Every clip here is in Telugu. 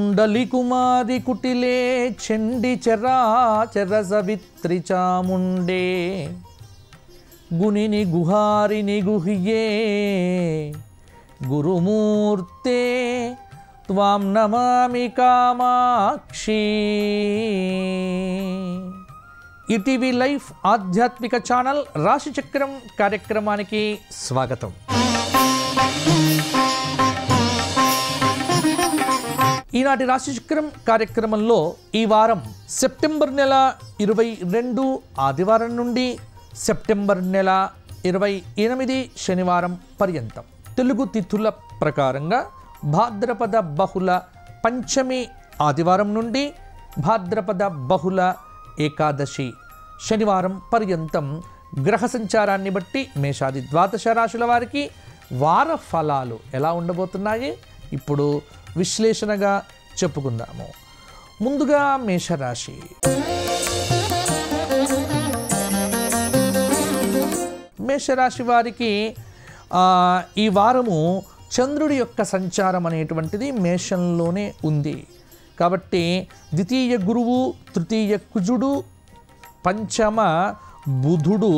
కుండలి కుమారి కుటిలే చండి చరాచర సవిత్రి చాముండే గుణిని గుహారిని గుహ్యే గురుమూర్తే త్వాం నమామి కామాక్షి. ఈటీవీ లైఫ్ ఆధ్యాత్మిక ఛానల్ రాశిచక్రం కార్యక్రమానికి స్వాగతం. ఈనాటి రాశిచక్రం కార్యక్రమంలో ఈ వారం సెప్టెంబర్ నెల 22 ఆదివారం నుండి సెప్టెంబర్ నెల 28 శనివారం పర్యంతం తెలుగు తిథుల ప్రకారంగా భాద్రపద బహుళ పంచమి ఆదివారం నుండి భాద్రపద బహుళ ఏకాదశి శనివారం పర్యంతం గ్రహ సంచారాన్ని బట్టి మేషాది ద్వాదశ రాశుల వారికి వార ఫలాలు ఎలా ఉండబోతున్నాయి ఇప్పుడు విశ్లేషణగా చెప్పుకుందాము. ముందుగా మేషరాశి. మేషరాశి వారికి ఈ వారము చంద్రుడి యొక్క సంచారం అనేటువంటిది మేషంలోనే ఉంది కాబట్టి ద్వితీయ గురువు, తృతీయ కుజుడు, పంచమ బుధుడు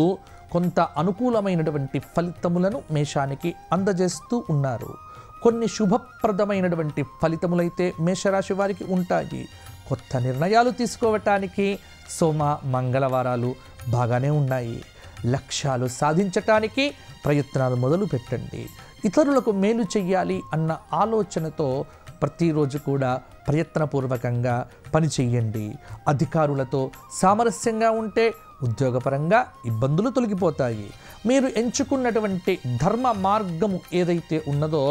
కొంత అనుకూలమైనటువంటి ఫలితములను మేషానికి అందజేస్తూ ఉన్నారు. కొన్ని శుభప్రదమైనటువంటి ఫలితములైతే మేషరాశి వారికి ఉంటాయి. కొత్త నిర్ణయాలు తీసుకోవటానికి సోమ మంగళవారాలు బాగానే ఉన్నాయి. లక్ష్యాలు సాధించటానికి ప్రయత్నాలు మొదలు పెట్టండి. ఇతరులకు మేలు చెయ్యాలి అన్న ఆలోచనతో ప్రతిరోజు కూడా ప్రయత్నపూర్వకంగా పనిచేయండి. అధికారులతో సామరస్యంగా ఉంటే ఉద్యోగపరంగా ఇబ్బందులు తొలగిపోతాయి. మీరు ఎంచుకున్నటువంటి ధర్మ మార్గము ఏదైతే ఉన్నదో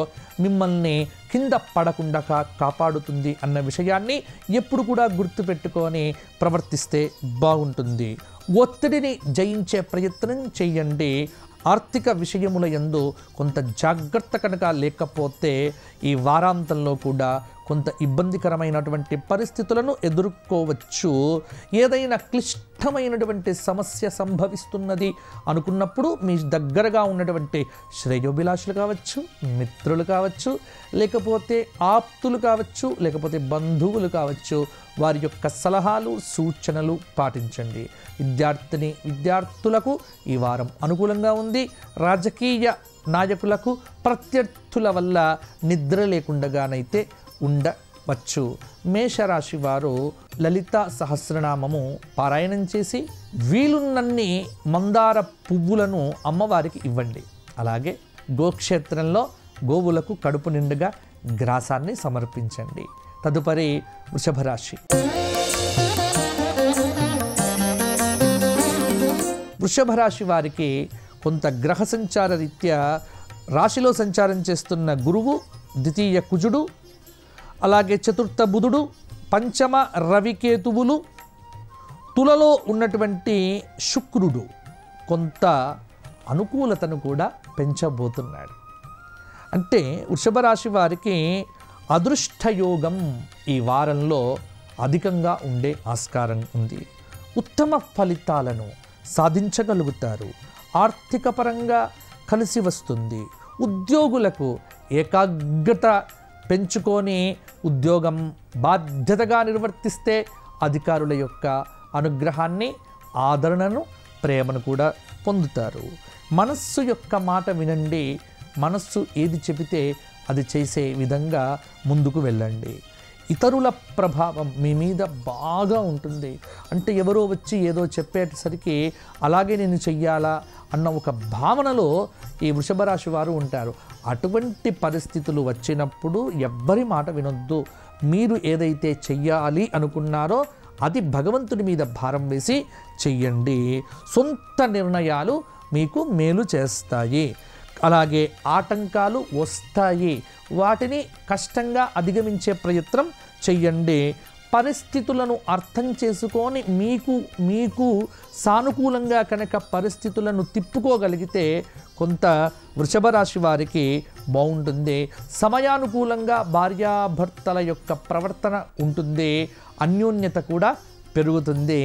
మిమ్మల్ని కింద పడకుండా కాపాడుతుంది అన్న విషయాన్ని ఎప్పుడు కూడా గుర్తుపెట్టుకొని ప్రవర్తిస్తే బాగుంటుంది. ఒత్తిడిని జయించే ప్రయత్నం చేయండి. ఆర్థిక విషయముల యందు కొంత జాగ్రత్త కనుక లేకపోతే ఈ వారాంతంలో కూడా కొంత ఇబ్బందికరమైనటువంటి పరిస్థితులను ఎదుర్కోవచ్చు. ఏదైనా క్లిష్టమైనటువంటి సమస్య సంభవిస్తున్నది అనుకున్నప్పుడు మీ దగ్గరగా ఉన్నటువంటి శ్రేయోభిలాషులు కావచ్చు, మిత్రులు కావచ్చు, లేకపోతే ఆప్తులు కావచ్చు, లేకపోతే బంధువులు కావచ్చు, వారి యొక్క సలహాలు సూచనలు పాటించండి. విద్యార్థులకు ఈ వారం అనుకూలంగా ఉంది. రాజకీయ నాయకులకు ప్రత్యర్థుల వల్ల నిద్ర లేకుండానైతే ఉండవచ్చు. మేషరాశి వారు లలిత సహస్రనామము పారాయణం చేసి వీలున్నన్ని మందార పువ్వులను అమ్మవారికి ఇవ్వండి. అలాగే గోక్షేత్రంలో గోవులకు కడుపు నిండుగా గ్రాసాన్ని సమర్పించండి. తదుపరి వృషభ రాశి. వృషభ రాశి వారికి కొంత గ్రహ సంచార రీత్యా రాశిలో సంచారం చేస్తున్న గురువు, ద్వితీయ కుజుడు, అలాగే చతుర్థ బుధుడు, పంచమ రవికేతువులు, తులలో ఉన్నటువంటి శుక్రుడు కొంత అనుకూలతను కూడా పెంచబోతున్నాడు. అంటే వృషభ రాశి వారికి అదృష్టయోగం ఈ వారంలో అధికంగా ఉండే ఆస్కారం ఉంది. ఉత్తమ ఫలితాలను సాధించగలుగుతారు. ఆర్థిక పరంగా కలిసి వస్తుంది. ఉద్యోగులకు ఏకాగ్రత పెంచుకొని ఉద్యోగం బాధ్యతగా నిర్వర్తిస్తే అధికారుల యొక్క అనుగ్రహాన్ని, ఆదరణను, ప్రేమను కూడా పొందుతారు. మనస్సు యొక్క మాట వినండి. మనస్సు ఏది చెబితే అది చేసే విధంగా ముందుకు వెళ్ళండి. ఇతరుల ప్రభావం మీ మీద బాగా ఉంటుంది. అంటే ఎవరో వచ్చి ఏదో చెప్పేసరికి అలాగే నేను చెయ్యాలా అన్న ఒక భావనలో ఈ వృషభ రాశి వారు ఉంటారు. అటువంటి పరిస్థితులు వచ్చినప్పుడు ఎవ్వరి మాట వినొద్దు. మీరు ఏదైతే చెయ్యాలి అనుకున్నారో అది భగవంతుడి మీద భారం వేసి చెయ్యండి. సొంత నిర్ణయాలు మీకు మేలు చేస్తాయి. అలాగే ఆటంకాలు వస్తాయి. వాటిని కష్టంగా అధిగమించే ప్రయత్నం చెయ్యండి. పరిస్థితులను అర్థం చేసుకొని మీకు సానుకూలంగా కనుక పరిస్థితులను తిప్పుకోగలిగితే కొంత వృషభ రాశి వారికి బాగుంటుంది. సమయానుకూలంగా భార్యాభర్తల యొక్క ప్రవర్తన ఉంటుంది. అన్యోన్యత కూడా పెరుగుతుంది.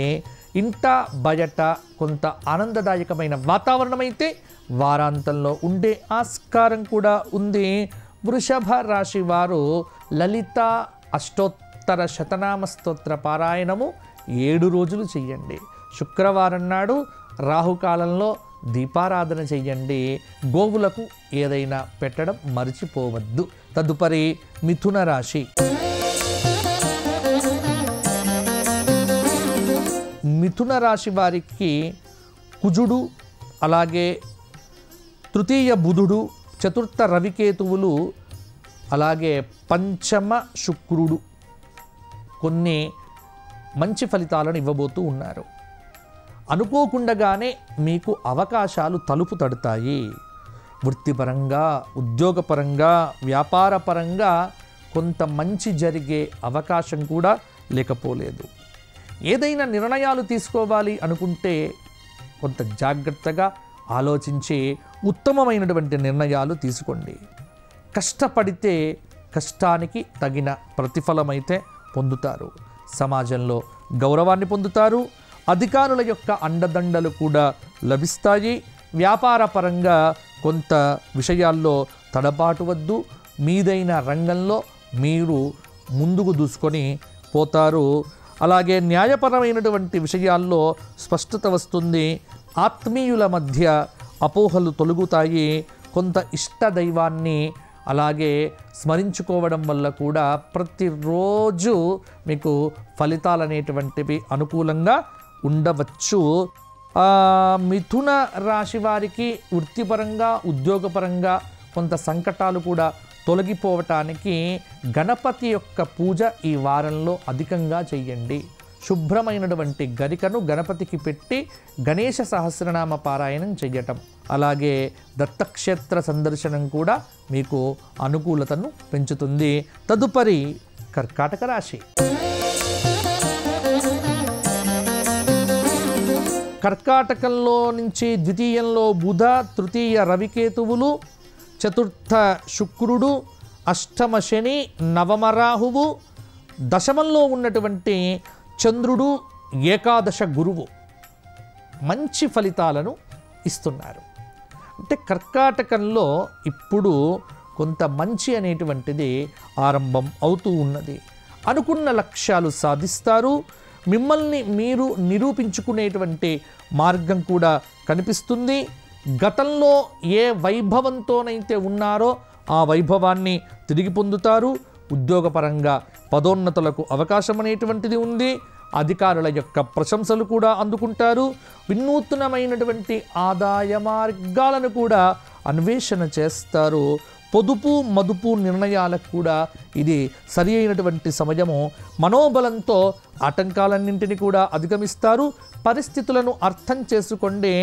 ఇంట బయట కొంత ఆనందదాయకమైన వాతావరణం అయితే వారాంతంలో ఉండే ఆస్కారం కూడా ఉంది. వృషభ రాశి వారు లలిత అష్టోత్తర శతనామ స్తోత్ర పారాయణము 7 రోజులు చెయ్యండి. శుక్రవారం నాడు రాహుకాలంలో దీపారాధన చెయ్యండి. గోవులకు ఏదైనా పెట్టడం మర్చిపోవద్దు. తదుపరి మిథున రాశి. మిథున రాశి వారికి కుజుడు, అలాగే తృతీయ బుధుడు, చతుర్థ రవికేతువులు, అలాగే పంచమ శుక్రుడు కొన్ని మంచి ఫలితాలను ఇవ్వబోతూ ఉన్నారు. అనుకోకుండానే మీకు అవకాశాలు తలుపు తడతాయి. వృత్తిపరంగా, ఉద్యోగపరంగా, వ్యాపారపరంగా కొంత మంచి జరిగే అవకాశం కూడా లేకపోలేదు. ఏదైనా నిర్ణయాలు తీసుకోవాలి అనుకుంటే కొంత జాగ్రత్తగా ఆలోచించి ఉత్తమమైనటువంటి నిర్ణయాలు తీసుకోండి. కష్టపడితే కష్టానికి తగిన ప్రతిఫలమైతే పొందుతారు. సమాజంలో గౌరవాన్ని పొందుతారు. అధికారుల యొక్క అండదండలు కూడా లభిస్తాయి. వ్యాపార పరంగా కొంత విషయాల్లో తడబాటు వద్దు. మీదైన రంగంలో మీరు ముందుకు దూసుకొని పోతారు. అలాగే న్యాయపరమైనటువంటి విషయాల్లో స్పష్టత వస్తుంది. ఆత్మీయుల మధ్య అపోహలు తొలగుతాయి. కొంత ఇష్ట దైవాన్ని అలాగే స్మరించుకోవడం వల్ల కూడా ప్రతిరోజు మీకు ఫలితాలు అనేటువంటివి అనుకూలంగా ఉండవచ్చు. మిథున రాశి వారికి వృత్తిపరంగా, ఉద్యోగపరంగా కొంత సంకటాలు కూడా తొలగిపోవటానికి గణపతి యొక్క పూజ ఈ వారంలో అధికంగా చెయ్యండి. శుభ్రమైనటువంటి గరికను గణపతికి పెట్టి గణేశ సహస్రనామ పారాయణం చెయ్యటం, అలాగే దత్తక్షేత్ర సందర్శనం కూడా మీకు అనుకూలతను పెంచుతుంది. తదుపరి కర్కాటక రాశి. కర్కాటకంలో నుంచి ద్వితీయంలో బుధ, తృతీయ రవికేతువులు, చతుర్థ శుక్రుడు, అష్టమ శని, నవమ రాహువు, దశమంలో ఉన్నటువంటి చంద్రుడు, ఏకాదశ గురువు మంచి ఫలితాలను ఇస్తున్నారు. అంటే కర్కాటకంలో ఇప్పుడు కొంత మంచి అనేటువంటిది ఆరంభం అవుతూ ఉన్నది. అనుకున్న లక్ష్యాలు సాధిస్తారు. మిమ్మల్ని మీరు నిరూపించుకునేటువంటి మార్గం కూడా కనిపిస్తుంది. గతంలో ఏ వైభవంతోనైతే ఉన్నారో ఆ వైభవాన్ని తిరిగి పొందుతారు. ఉద్యోగపరంగా పదోన్నతులకు అవకాశం అనేటువంటిది ఉంది. అధికారుల యొక్క ప్రశంసలు కూడా అందుకుంటారు. వినూత్నమైనటువంటి ఆదాయ మార్గాలను కూడా అన్వేషణ చేస్తారు. పొదుపు మదుపు నిర్ణయాలకు కూడా ఇది సరి అయినటువంటి సమయము. మనోబలంతో ఆటంకాలన్నింటినీ కూడా అధిగమిస్తారు. పరిస్థితులను అర్థం చేసుకోండి.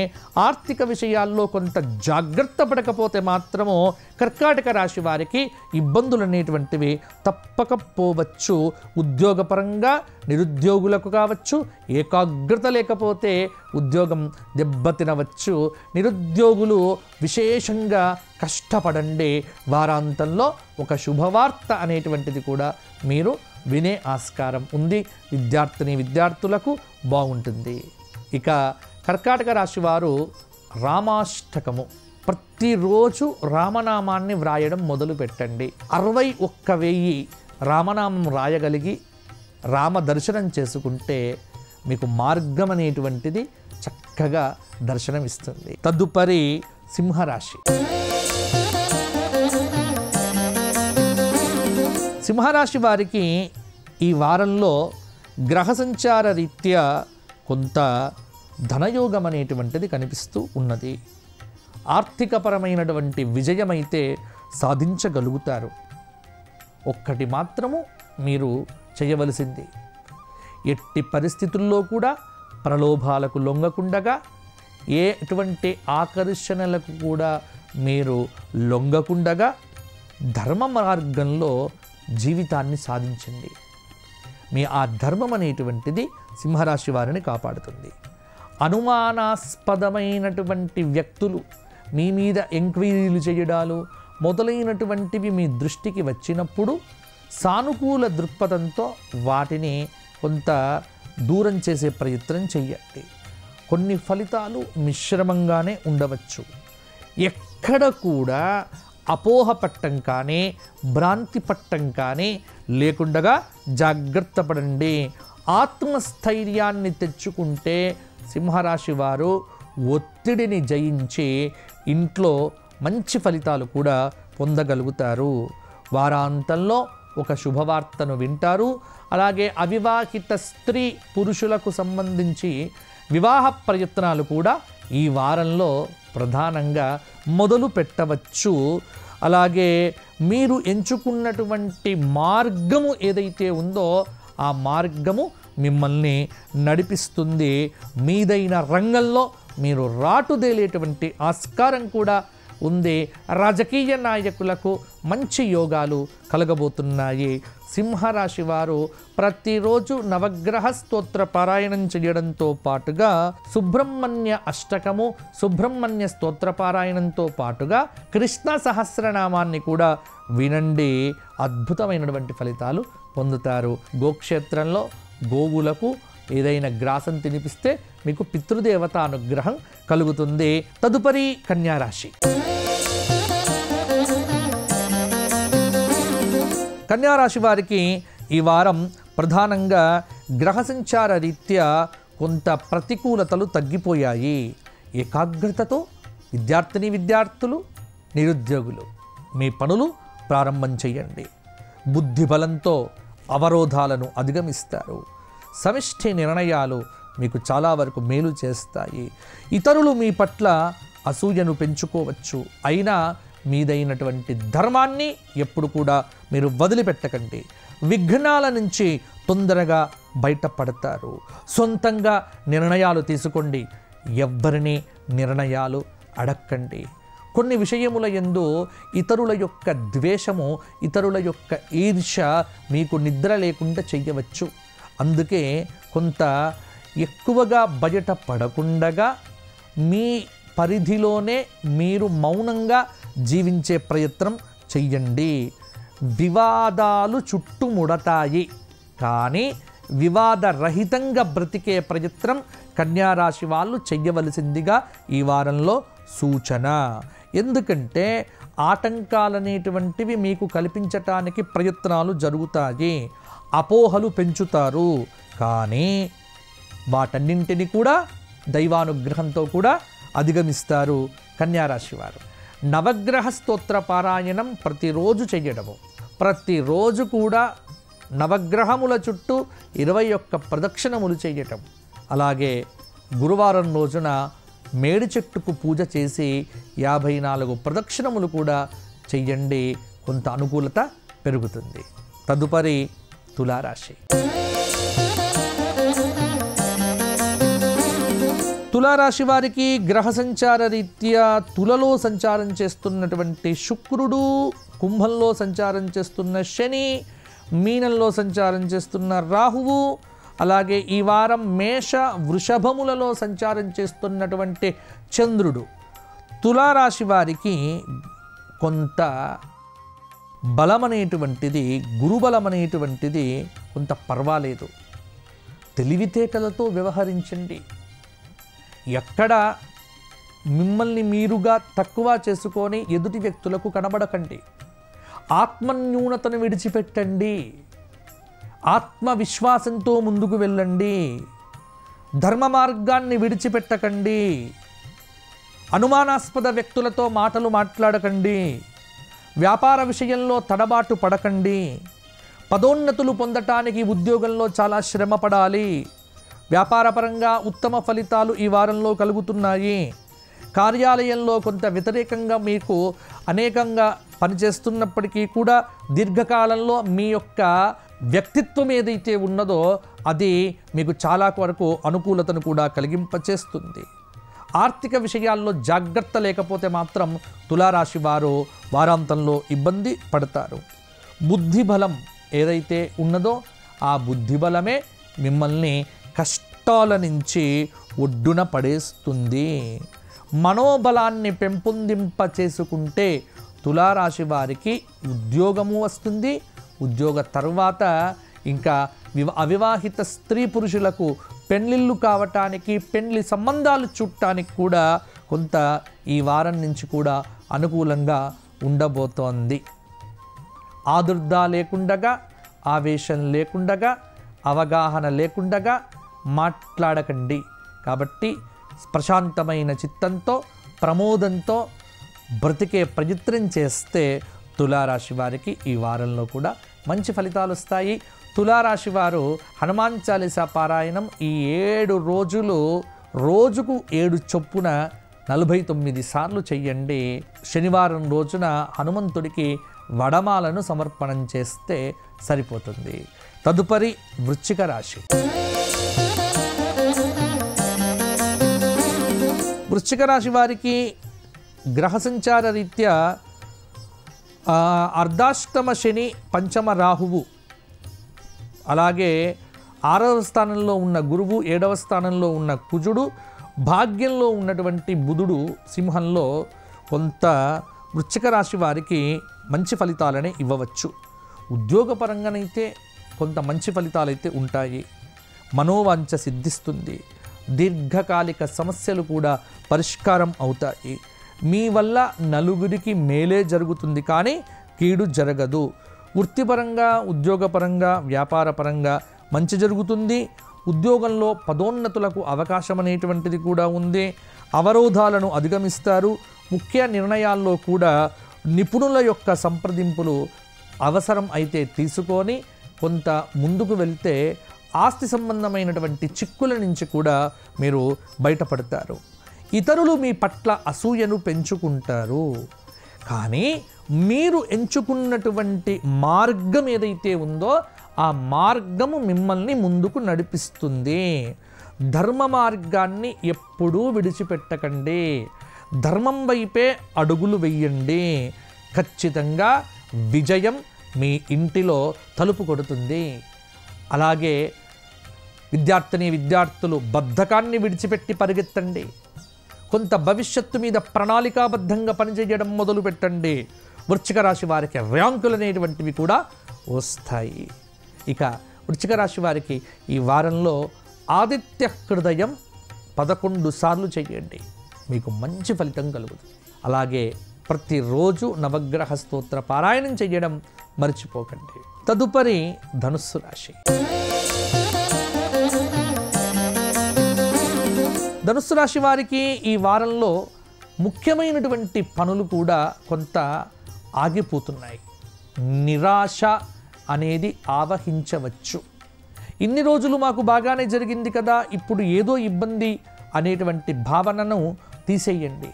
ఆర్థిక విషయాల్లో కొంత జాగ్రత్త పడకపోతే మాత్రము కర్కాటక రాశి వారికి ఇబ్బందులు అనేటువంటివి తప్పకపోవచ్చు. ఉద్యోగపరంగా నిరుద్యోగులకు కావచ్చు, ఏకాగ్రత లేకపోతే ఉద్యోగం దెబ్బతినవచ్చు. నిరుద్యోగులు విశేషంగా కష్టపడండి. వారాంతంలో ఒక శుభవార్త అనేటువంటిది కూడా మీరు వినే ఆస్కారం ఉంది. విద్యార్థులకు బాగుంటుంది. ఇక కర్కాటక రాశి వారు రామాష్టకము ప్రతిరోజు రామనామాన్ని వ్రాయడం మొదలు పెట్టండి. 61,000 రామనామం రాయగలిగి రామ దర్శనం చేసుకుంటే మీకు మార్గం అనేటువంటిది చక్కగా దర్శనమిస్తుంది. తదుపరి సింహరాశి. సింహరాశి వారికి ఈ వారంలో గ్రహ సంచార రీత్యా కొంత ధనయోగం అనేటువంటిది కనిపిస్తూ ఉన్నది. ఆర్థికపరమైనటువంటి విజయమైతే సాధించగలుగుతారు. ఒక్కటి మాత్రము మీరు చేయవలసింది, ఎట్టి పరిస్థితుల్లో కూడా ప్రలోభాలకు లొంగకుండగా, ఎటువంటి ఆకర్షణలకు కూడా మీరు లొంగకుండగా ధర్మ మార్గంలో జీవితాన్ని సాధించండి. మీ ఆ ధర్మం అనేటువంటిది సింహరాశి వారిని కాపాడుతుంది. అనుమానాస్పదమైనటువంటి వ్యక్తులు మీ మీద ఎంక్వైరీలు చేయడాలు మొదలైనటువంటివి మీ దృష్టికి వచ్చినప్పుడు సానుకూల దృక్పథంతో వాటిని కొంత దూరం చేసే ప్రయత్నం చేయండి. కొన్ని ఫలితాలు మిశ్రమంగానే ఉండవచ్చు. ఎక్కడ కూడా అపోహ పట్టం కానీ, భ్రాంతి పట్టం కానీ, లేకుండగా జాగ్రత్త పడండి. ఆత్మస్థైర్యాన్ని తెచ్చుకుంటే సింహరాశి వారు ఒత్తిడిని జయించి ఇంట్లో మంచి ఫలితాలు కూడా పొందగలుగుతారు. వారాంతంలో ఒక శుభవార్తను వింటారు. అలాగే అవివాహిత స్త్రీ పురుషులకు సంబంధించి వివాహ ప్రయత్నాలు కూడా ఈ వారంలో ప్రధానంగా మొదలు పెట్టవచ్చు. అలాగే మీరు ఎంచుకున్నటువంటి మార్గము ఏదైతే ఉందో ఆ మార్గము మిమ్మల్ని నడిపిస్తుంది. మీదైన రంగంలో మీరు రాటుదేలేటువంటి ఆస్కారం కూడా ఉంది. రాజకీయ నాయకులకు మంచి యోగాలు కలగబోతున్నాయి. సింహరాశి వారు ప్రతిరోజు నవగ్రహ స్తోత్ర పారాయణం చేయడంతో పాటుగా సుబ్రహ్మణ్య అష్టకము, సుబ్రహ్మణ్య స్తోత్ర పారాయణంతో పాటుగా కృష్ణ సహస్రనామాన్ని కూడా వినండి. అద్భుతమైనటువంటి ఫలితాలు పొందుతారు. గోక్షేత్రంలో గోవులకు ఏదైనా గ్రాసం తినిపిస్తే మీకు పితృదేవత అనుగ్రహం కలుగుతుంది. తదుపరి కన్యారాశి. కన్యారాశి వారికి ఈ వారం ప్రధానంగా గ్రహ సంచార రీత్యా కొంత ప్రతికూలతలు తగ్గిపోయాయి. ఏకాగ్రతతో విద్యార్థులు, నిరుద్యోగులు మీ పనులు ప్రారంభం చేయండి. బుద్ధి బలంతో అవరోధాలను అధిగమిస్తారు. సమిష్టి నిర్ణయాలు మీకు చాలా వరకు మేలు చేస్తాయి. ఇతరులు మీ పట్ల అసూయను పెంచుకోవచ్చు. అయినా మీదైనటువంటి ధర్మాన్ని ఎప్పుడు కూడా మీరు వదిలిపెట్టకండి. విఘ్నాల నుంచి తొందరగా బయటపడతారు. సొంతంగా నిర్ణయాలు తీసుకోండి. ఎవ్వరిని నిర్ణయాలు అడక్కండి. కొన్ని విషయముల యందు ఇతరుల యొక్క ద్వేషము, ఇతరుల యొక్క ఈర్ష్య మీకు నిద్ర లేకుండా చెయ్యవచ్చు. అందుకే కొంత ఎక్కువగా బయట పడకుండగా మీ పరిధిలోనే మీరు మౌనంగా జీవించే ప్రయత్నం చెయ్యండి. వివాదాలు చుట్టుముడతాయి, కానీ వివాదరహితంగా బ్రతికే ప్రయత్నం కన్యారాశి వాళ్ళు చెయ్యవలసిందిగా ఈ వారంలో సూచన. ఎందుకంటే ఆటంకాలనేటువంటివి మీకు కల్పించటానికి ప్రయత్నాలు జరుగుతాయి. అపోహలు పెంచుతారు, కానీ వాటన్నింటినీ కూడా దైవానుగ్రహంతో కూడా అధిగమిస్తారు కన్యారాశి వారు. నవగ్రహ స్తోత్ర పారాయణం ప్రతిరోజు చెయ్యడము, ప్రతిరోజు కూడా నవగ్రహముల చుట్టూ 21 ప్రదక్షిణములు చేయటం, అలాగే గురువారం రోజున మేడి చెట్టుకు పూజ చేసి 54 ప్రదక్షిణములు కూడా చెయ్యండి. కొంత అనుకూలత పెరుగుతుంది. తదుపరి తులారాశి. తులారాశి వారికి గ్రహ సంచార రీత్యా తులలో సంచారం చేస్తున్నటువంటి శుక్రుడు, కుంభంలో సంచారం చేస్తున్న శని, మీనంలో సంచారం చేస్తున్న రాహువు, అలాగే ఈ వారం మేష వృషభములలో సంచారం చేస్తున్నటువంటి చంద్రుడు తులారాశి వారికి కొంత బలమనేటువంటిది, గురుబలమనేటువంటిది కొంత పర్వాలేదు. తెలివితేటలతో వ్యవహరించండి. ఎక్కడ మిమ్మల్ని మీరుగా తక్కువ చేసుకొని ఎదుటి వ్యక్తులకు కనబడకండి. ఆత్మన్యూనతను విడిచిపెట్టండి. ఆత్మవిశ్వాసంతో ముందుకు వెళ్ళండి. ధర్మ మార్గాన్ని విడిచిపెట్టకండి. అనుమానాస్పద వ్యక్తులతో మాటలు మాట్లాడకండి. వ్యాపార విషయంలో తడబాటు పడకండి. పదోన్నతులు పొందటానికి ఉద్యోగంలో చాలా శ్రమ పడాలి. వ్యాపారపరంగా ఉత్తమ ఫలితాలు ఈ వారంలో కలుగుతున్నాయి. కార్యాలయంలో కొంత వ్యతిరేకంగా మీకు అనేకంగా పనిచేస్తున్నప్పటికీ కూడా దీర్ఘకాలంలో మీ యొక్క వ్యక్తిత్వం ఏదైతే ఉన్నదో అది మీకు చాలా వరకు అనుకూలతను కూడా కలిగింపచేస్తుంది. ఆర్థిక విషయాల్లో జాగ్రత్త లేకపోతే మాత్రం తులారాశి వారు వారాంతంలో ఇబ్బంది పడతారు. బుద్ధి బలం ఏదైతే ఉన్నదో ఆ బుద్ధి బలమే మిమ్మల్ని కష్టాల నుంచి ఒడ్డున పడేస్తుంది. మనోబలాన్ని పెంపొందింప చేసుకుంటే తులారాశి వారికి ఉద్యోగము వస్తుంది. ఉద్యోగ తర్వాత ఇంకా అవివాహిత స్త్రీ పురుషులకు పెళ్ళిళ్ళు కావటానికి, పెళ్లి సంబంధాలు చూడటానికి కూడా కొంత ఈ వారం నుంచి కూడా అనుకూలంగా ఉండబోతోంది. ఆదుర్దా లేకుండగా ఆవేశం లేకుండగా, అవగాహన లేకుండగా మాట్లాడకండి. కాబట్టి ప్రశాంతమైన చిత్తంతో, ప్రమోదంతో బ్రతికే ప్రయత్నం చేస్తే తులారాశి వారికి ఈ వారంలో కూడా మంచి ఫలితాలు వస్తాయి. తులారాశి వారు హనుమాన్ చాలీసా పారాయణం ఈ 7 రోజులు రోజుకు 7 చొప్పున 49 సార్లు చెయ్యండి. శనివారం రోజున హనుమంతుడికి వడమాలను సమర్పణం చేస్తే సరిపోతుంది. తదుపరి వృశ్చిక రాశి. వృశ్చిక రాశి వారికి గ్రహ సంచార రీత్యా అర్ధాష్టమ శని, పంచమ రాహువు, అలాగే 6వ స్థానంలో ఉన్న గురువు, 7వ స్థానంలో ఉన్న కుజుడు, భాగ్యంలో ఉన్నటువంటి బుధుడు సింహంలో కొంత వృశ్చిక రాశి వారికి మంచి ఫలితాలనే ఇవ్వవచ్చు. ఉద్యోగపరంగానైతే కొంత మంచి ఫలితాలైతే ఉంటాయి. మనోవాంఛ సిద్ధిస్తుంది. దీర్ఘకాలిక సమస్యలు కూడా పరిష్కారం అవుతాయి. మీ వల్ల నలుగురికి మేలే జరుగుతుంది, కానీ కీడు జరగదు. వృత్తిపరంగా, ఉద్యోగపరంగా, వ్యాపారపరంగా మంచి జరుగుతుంది. ఉద్యోగంలో పదోన్నతులకు అవకాశం అనేటువంటిది కూడా ఉంది. అవరోధాలను అధిగమిస్తారు. ముఖ్య నిర్ణయాల్లో కూడా నిపుణుల యొక్క సంప్రదింపులు అవసరం అయితే తీసుకొని కొంత ముందుకు వెళ్తే ఆస్తి సంబంధమైనటువంటి చిక్కుల నుంచి కూడా మీరు బయటపడతారు. ఇతరులు మీ పట్ల అసూయను పెంచుకుంటారు, కానీ మీరు ఎంచుకున్నటువంటి మార్గం ఏదైతే ఉందో ఆ మార్గము మిమ్మల్ని ముందుకు నడిపిస్తుంది. ధర్మ మార్గాన్ని ఎప్పుడూ విడిచిపెట్టకండి. ధర్మం వైపే అడుగులు వెయ్యండి. ఖచ్చితంగా విజయం మీ ఇంటిలో తలుపు కొడుతుంది. అలాగే విద్యార్థులు బద్ధకాన్ని విడిచిపెట్టి పరిగెత్తండి. కొంత భవిష్యత్తు మీద ప్రణాళికాబద్ధంగా పనిచేయడం మొదలు పెట్టండి. వృశ్చిక రాశి వారికి ర్యాంకులు అనేటువంటివి కూడా వస్తాయి. ఇక వృశ్చిక రాశి వారికి ఈ వారంలో ఆదిత్య హృదయం 11 సార్లు చేయండి, మీకు మంచి ఫలితం కలుగుతుంది. అలాగే ప్రతిరోజు నవగ్రహ స్తోత్ర పారాయణం చేయడం మర్చిపోకండి. తదుపరి ధనుస్సు రాశి. ధనుస్సు రాశి వారికి ఈ వారంలో ముఖ్యమైనటువంటి పనులు కూడా కొంత ఆగిపోతున్నాయి. నిరాశ అనేది ఆవహించవచ్చు. ఇన్ని రోజులు మాకు బాగానే జరిగింది కదా, ఇప్పుడు ఏదో ఇబ్బంది అనేటువంటి భావనను తీసేయండి.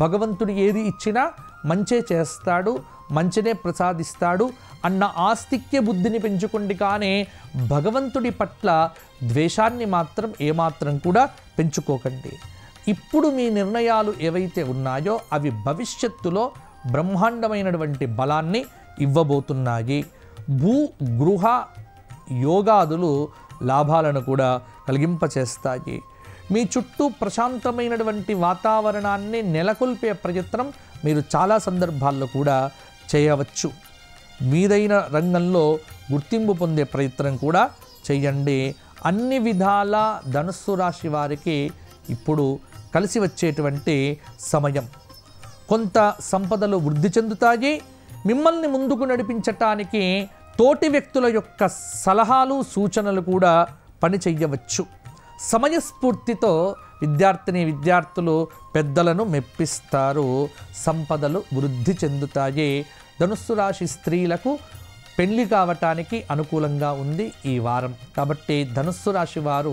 భగవంతుడు ఏది ఇచ్చినా మంచే చేస్తాడు, మంచినే ప్రసాదిస్తాడు అన్న ఆస్తిక్య బుద్ధిని పెంచుకోండి, కానీ భగవంతుడి పట్ల ద్వేషాన్ని మాత్రం ఏమాత్రం కూడా పెంచుకోకండి. ఇప్పుడు మీ నిర్ణయాలు ఏవైతే ఉన్నాయో అవి భవిష్యత్తులో బ్రహ్మాండమైనటువంటి బలాన్ని ఇవ్వబోతున్నాయి. భూ గృహ యోగాదులు లాభాలను కూడా కలిగింపచేస్తాయి. మీ చుట్టూ ప్రశాంతమైనటువంటి వాతావరణాన్ని నెలకొల్పే ప్రయత్నం మీరు చాలా సందర్భాల్లో కూడా చేయవచ్చు. మీదైన రంగంలో గుర్తింపు పొందే ప్రయత్నం కూడా చేయండి. అన్ని విధాల ధనుస్సు రాశి వారికి ఇప్పుడు కలిసి వచ్చేటువంటి సమయం. కొంత సంపదలు వృద్ధి చెందుతాయి. మిమ్మల్ని ముందుకు నడిపించటానికి తోటి వ్యక్తుల యొక్క సలహాలు, సూచనలు కూడా పని చెయ్యవచ్చు. సమయస్ఫూర్తితో విద్యార్థులు పెద్దలను మెప్పిస్తారు. సంపదలు వృద్ధి చెందుతాయి. ధనుస్సు రాశి స్త్రీలకు పెళ్లి కావటానికి అనుకూలంగా ఉంది ఈ వారం. కాబట్టి ధనుస్సు రాశి వారు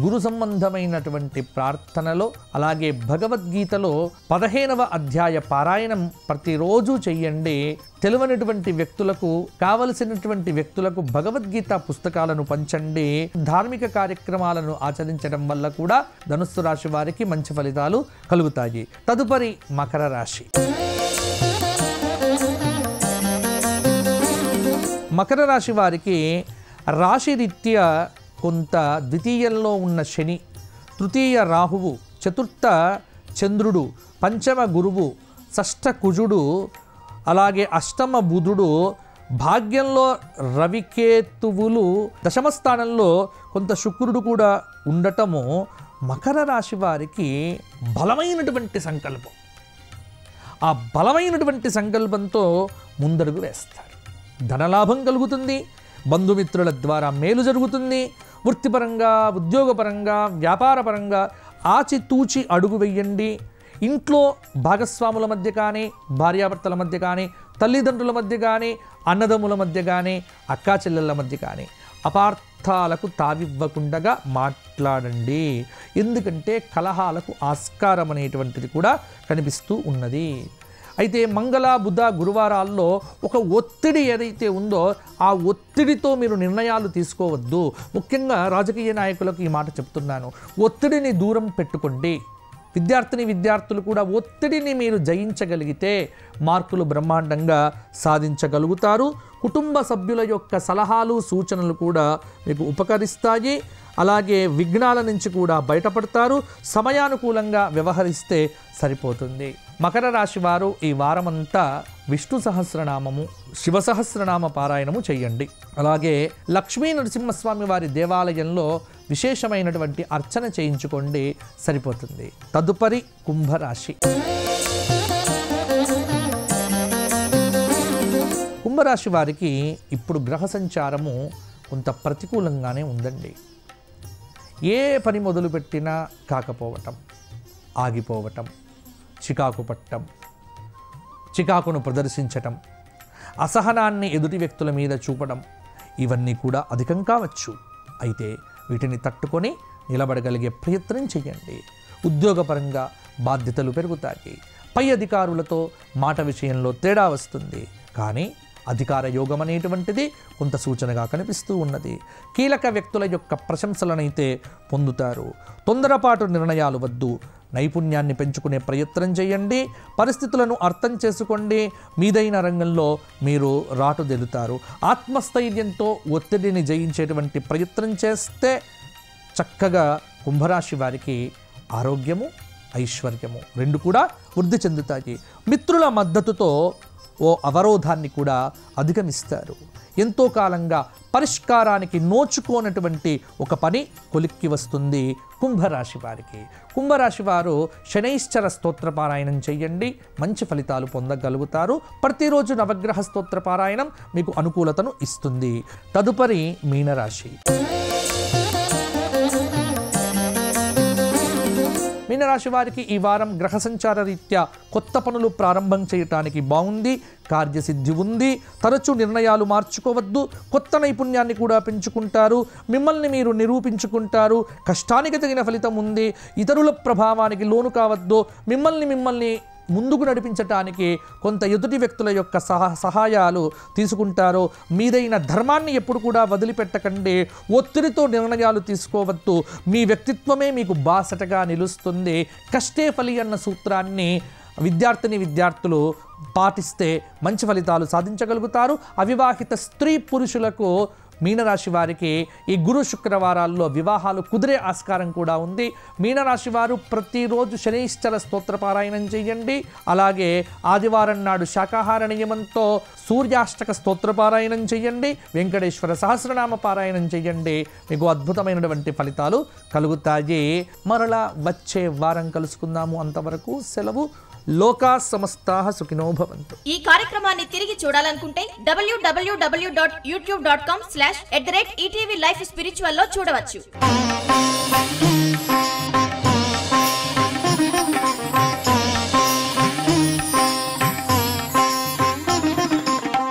గురు సంబంధమైనటువంటి ప్రార్థనలో, అలాగే భగవద్గీతలో 15వ అధ్యాయ పారాయణం ప్రతిరోజు చెయ్యండి. తెలియనటువంటి వ్యక్తులకు, కావలసినటువంటి వ్యక్తులకు భగవద్గీత పుస్తకాలను పంచండి. ధార్మిక కార్యక్రమాలను ఆచరించడం వల్ల కూడా ధనుస్సు రాశి వారికి మంచి ఫలితాలు కలుగుతాయి. తదుపరి మకర రాశి. మకర రాశి వారికి రాశిరీత్యా కొంత ద్వితీయంలో ఉన్న శని, తృతీయ రాహువు, చతుర్థ చంద్రుడు, పంచమ గురువు, షష్ఠ కుజుడు, అలాగే అష్టమ బుధుడు, భాగ్యంలో రవికేతువులు, దశమ స్థానంలో కొంత శుక్రుడు కూడా ఉండటము మకర రాశి వారికి బలమైనటువంటి సంకల్పం. ఆ బలమైనటువంటి సంకల్పంతో ముందడుగు వేస్తారు. ధనలాభం కలుగుతుంది. బంధుమిత్రుల ద్వారా మేలు జరుగుతుంది. వృత్తిపరంగా, ఉద్యోగపరంగా, వ్యాపారపరంగా ఆచితూచి అడుగు వెయ్యండి. ఇంట్లో భాగస్వాముల మధ్య కానీ, భార్యాభర్తల మధ్య కానీ, తల్లిదండ్రుల మధ్య కానీ, అన్నదమ్ముల మధ్య కానీ, అక్కా చెల్లెళ్ళ మధ్య కానీ అపార్థాలకు తావివ్వకుండా మాట్లాడండి. ఎందుకంటే కలహాలకు ఆస్కారం అనేటువంటిది కూడా కనిపిస్తూ ఉన్నది. అయితే మంగళ, బుధ, గురువారాల్లో ఒక ఒత్తిడి ఏదైతే ఉందో ఆ ఒత్తిడితో మీరు నిర్ణయాలు తీసుకోవద్దు. ముఖ్యంగా రాజకీయ నాయకులకు ఈ మాట చెప్తున్నాను. ఒత్తిడిని దూరం పెట్టుకోండి. విద్యార్థులు కూడా ఒత్తిడిని మీరు జయించగలిగితే మార్కులు బ్రహ్మాండంగా సాధించగలుగుతారు. కుటుంబ సభ్యుల యొక్క సలహాలు, సూచనలు కూడా మీకు ఉపకరిస్తాయి. అలాగే విఘ్నాల నుంచి కూడా బయటపడతారు. సమయానుకూలంగా వ్యవహరిస్తే సరిపోతుంది. మకర రాశి వారు ఈ వారమంతా విష్ణు సహస్రనామము, శివ సహస్రనామ పారాయణము చేయండి. అలాగే లక్ష్మీ నరసింహస్వామి వారి దేవాలయంలో విశేషమైనటువంటి అర్చన చేయించుకోండి, సరిపోతుంది. తదుపరి కుంభరాశి. కుంభరాశి వారికి ఇప్పుడు గ్రహ సంచారము కొంత ప్రతికూలంగానే ఉందండి. ఏ పని మొదలుపెట్టినా కాకపోవటం, ఆగిపోవటం, చికాకు పట్టడం, చికాకును ప్రదర్శించటం, అసహనాన్ని ఎదుటి వ్యక్తుల మీద చూపడం, ఇవన్నీ కూడా అధికం కావచ్చు. అయితే వీటిని తట్టుకొని నిలబడగలిగే ప్రయత్నం చేయండి. ఉద్యోగపరంగా బాధ్యతలు పెరుగుతాయి. పై అధికారులతో మాట విషయంలో తేడా వస్తుంది. కానీ అధికార యోగం అనేటువంటిది కొంత సూచనగా కనిపిస్తూ ఉన్నది. కీలక వ్యక్తుల యొక్క ప్రశంసలనైతే పొందుతారు. తొందరపాటు నిర్ణయాలు వద్దు. నైపుణ్యాన్ని పెంచుకునే ప్రయత్నం చేయండి. పరిస్థితులను అర్థం చేసుకోండి. మీదైన రంగంలో మీరు రాటుదేలుతారు. ఆత్మస్థైర్యంతో ఒత్తిడిని జయించేటువంటి ప్రయత్నం చేస్తే చక్కగా కుంభరాశి వారికి ఆరోగ్యము, ఐశ్వర్యము రెండు కూడా వృద్ధి చెందుతాయి. మిత్రుల మద్దతుతో ఓ అవరోధాన్ని కూడా అధిగమిస్తారు. ఎంతో కాలంగా పరిష్కారానికి నోచుకోనటువంటి ఒక పని కొలిక్కి వస్తుంది కుంభరాశి వారికి. కుంభరాశి వారు శనైశ్చర స్తోత్ర పారాయణం చేయండి, మంచి ఫలితాలు పొందగలుగుతారు. ప్రతిరోజు నవగ్రహ స్తోత్ర పారాయణం మీకు అనుకూలతను ఇస్తుంది. తదుపరి మీనరాశి. మీనరాశి వారికి ఈ వారం గ్రహ సంచార రీత్యా కొత్త పనులు ప్రారంభం చేయటానికి బాగుంది. కార్యసిద్ధి ఉంది. తరచూ నిర్ణయాలు మార్చుకోవద్దు. కొత్త నైపుణ్యాన్ని కూడా పెంచుకుంటారు. మిమ్మల్ని మీరు నిరూపించుకుంటారు. కష్టానికి తగిన ఫలితం ఉంది. ఇతరుల ప్రభావానికి లోను కావద్దు. మిమ్మల్ని ముందుకు నడిపించటానికి కొంత ఎదుటి వ్యక్తుల యొక్క సహాయాలు తీసుకుంటారు. మీదైన ధర్మాన్ని ఎప్పుడు కూడా వదిలిపెట్టకండి. ఒత్తిడితో నిర్ణయాలు తీసుకోవద్దు. మీ వ్యక్తిత్వమే మీకు బాసటగా నిలుస్తుంది. కష్టే ఫలి అన్న సూత్రాన్ని విద్యార్థులు పాటిస్తే మంచి ఫలితాలు సాధించగలుగుతారు. అవివాహిత స్త్రీ పురుషులకు మీనరాశి వారికి ఈ గురు శుక్రవారాల్లో వివాహాలు కుదిరే ఆస్కారం కూడా ఉంది. మీనరాశి వారు ప్రతిరోజు శనైశ్చర స్తోత్ర పారాయణం చేయండి. అలాగే ఆదివారం నాడు శాకాహార నియమంతో సూర్యాష్టక స్తోత్ర పారాయణం చేయండి. వెంకటేశ్వర సహస్రనామ పారాయణం చేయండి. మీకు అద్భుతమైనటువంటి ఫలితాలు కలుగుతాయి. మరలా వచ్చే వారం కలుసుకుందాము. అంతవరకు సెలవు. లోకా సమస్తాః సుఖినో భవంతు. ఈ కార్యక్రమాన్ని తిరిగి చూడాలనుకుంటే www.youtube.com/@ETV Life Spiritual లో చూడవచ్చు.